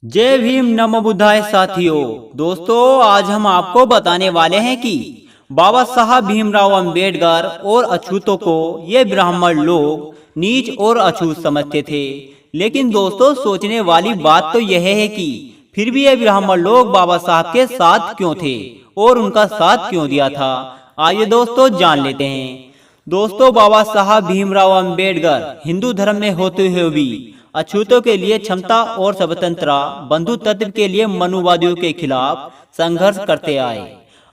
जय भीम नमो बुद्धाय साथियों। दोस्तों आज हम आपको बताने वाले हैं कि बाबा साहब भीमराव अंबेडकर और अछूतों को ये ब्राह्मण लोग नीच और अछूत समझते थे। लेकिन दोस्तों सोचने वाली बात तो यह है कि फिर भी ये ब्राह्मण लोग बाबा साहब के साथ क्यों थे और उनका साथ क्यों दिया था। आइए दोस्तों जान लेते हैं। दोस्तों बाबा साहब भीमराव अंबेडकर हिंदू धर्म में होते हुए भी अछूतों के लिए क्षमता और स्वतंत्रता बंधु तत्व के लिए मनुवादियों के खिलाफ संघर्ष करते आए।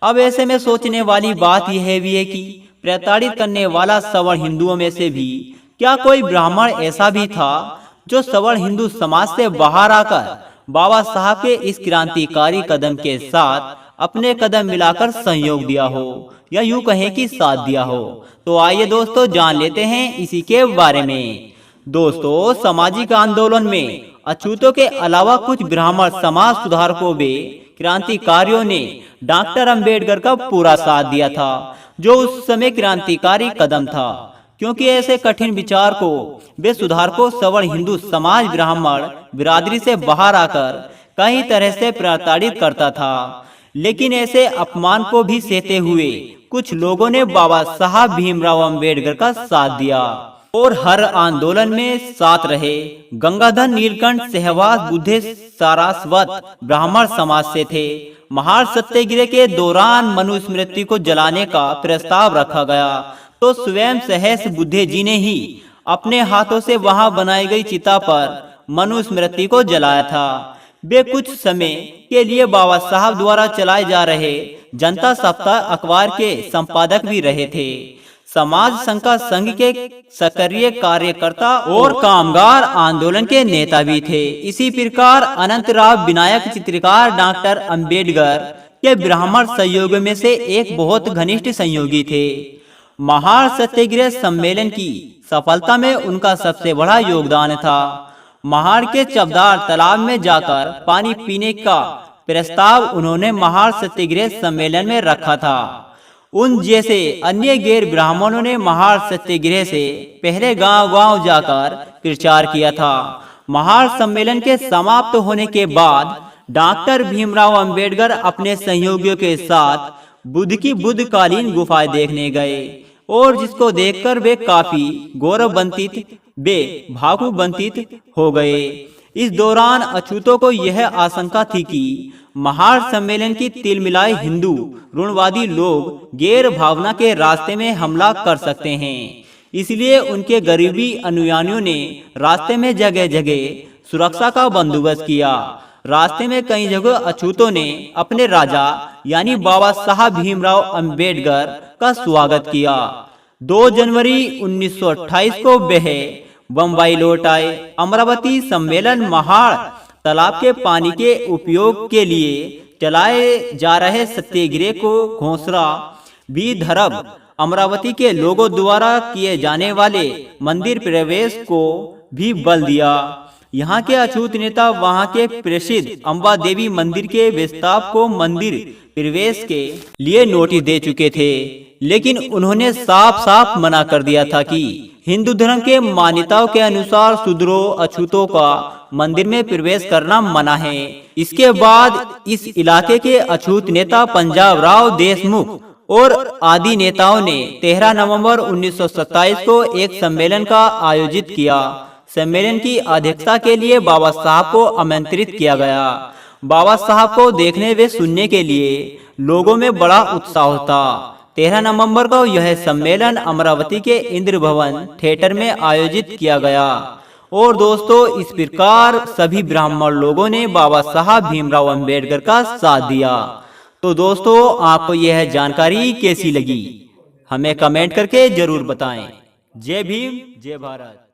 अब ऐसे में सोचने वाली बात यह भी है कि प्रताड़ित करने वाला सवर्ण हिंदुओं में से भी क्या कोई ब्राह्मण ऐसा भी था जो सवर्ण हिंदू समाज से बाहर आकर बाबा साहब के इस क्रांतिकारी कदम के साथ अपने कदम मिलाकर सहयोग दिया हो या यूं कहें कि साथ दिया हो। तो आइए दोस्तों जान लेते हैं इसी के बारे में। दोस्तों सामाजिक आंदोलन में अछूतों के अलावा कुछ ब्राह्मण समाज सुधारकों व क्रांतिकारियों ने डॉक्टर अंबेडकर का पूरा साथ दिया था, जो उस समय क्रांतिकारी कदम था, क्योंकि ऐसे कठिन विचार को वे सुधारकों सवर्ण हिंदू समाज ब्राह्मण बिरादरी से बाहर आकर कई तरह से प्रताड़ित करता था। लेकिन ऐसे अपमान को भी सहते हुए कुछ लोगों ने बाबा साहब भीमराव अंबेडकर का साथ दिया और हर आंदोलन में साथ रहे। गंगाधर नीलकंठ सहवाग बुद्धे सारस्वत ब्राह्मण समाज से थे। महार सत्याग्रह के दौरान मनुस्मृति को जलाने का प्रस्ताव रखा गया तो स्वयं सहस बुद्धे जी ने ही अपने हाथों से वहां बनाई गई चिता पर मनुस्मृति को जलाया था। वे कुछ समय के लिए बाबा साहब द्वारा चलाए जा रहे जनता सप्ताह अखबार के संपादक भी रहे थे। समाज संघ का संघ के सक्रिय कार्यकर्ता और कामगार आंदोलन के नेता भी थे। इसी प्रकार अनंतराव विनायक चित्रकार डॉक्टर अंबेडकर के ब्राह्मण सहयोगियों में से एक बहुत घनिष्ठ सहयोगी थे। महार सत्याग्रह सम्मेलन की सफलता में उनका सबसे बड़ा योगदान था। महार के चबदार तालाब में जाकर पानी पीने का प्रस्ताव उन्होंने महार सत्याग्रह सम्मेलन में रखा था। उन जैसे अन्य गैर ब्राह्मणों ने महार सत्याग्रह से पहले गांव-गांव जाकर प्रचार किया था। महार सम्मेलन के समाप्त होने के बाद डॉक्टर भीमराव अंबेडकर अपने सहयोगियों के साथ बुद्ध की बुद्धकालीन गुफाएं देखने गए और जिसको देखकर वे काफी गौरवान्वित वे भावुकवंतित हो गए। इस दौरान अछूतों को यह आशंका थी कि महार सम्मेलन की तिलमिलाए हिंदू ऋणवादी लोग गैर भावना के रास्ते में हमला कर सकते हैं। इसलिए उनके गरीबी अनुयायियों ने रास्ते में जगह जगह सुरक्षा का बंदोबस्त किया। रास्ते में कई जगह अछूतों ने अपने राजा यानी बाबा साहब भीमराव अंबेडकर का स्वागत किया। 2 जनवरी 1928 को वह बम्बई लौट आए। अमरावती सम्मेलन महार तालाब के पानी के उपयोग के लिए चलाए जा रहे सत्याग्रह को घोषणा भी धरब अमरावती के लोगों द्वारा किए जाने वाले मंदिर प्रवेश को भी बल दिया। यहाँ के अछूत नेता वहाँ के प्रसिद्ध अम्बा देवी मंदिर के विस्तार को मंदिर प्रवेश के लिए नोटिस दे चुके थे, लेकिन उन्होंने साफ साफ मना कर दिया था कि हिंदू धर्म के मान्यताओं के अनुसार शूद्रों अछूतों का मंदिर में प्रवेश करना मना है। इसके बाद इस इलाके के अछूत नेता पंजाब राव देशमुख और आदि नेताओं ने 13 नवंबर 1927 को एक सम्मेलन का आयोजित किया। सम्मेलन की अध्यक्षता के लिए बाबा साहब को आमंत्रित किया गया। बाबा साहब को देखने व सुनने के लिए लोगों में बड़ा उत्साह था। 13 नवंबर को यह सम्मेलन अमरावती के इंद्र भवन थिएटर में आयोजित किया गया और दोस्तों इस प्रकार सभी ब्राह्मण लोगों ने बाबा साहब भीमराव अंबेडकर का साथ दिया। तो दोस्तों आपको यह जानकारी कैसी लगी हमें कमेंट करके जरूर बताएं। जय भीम जय भारत।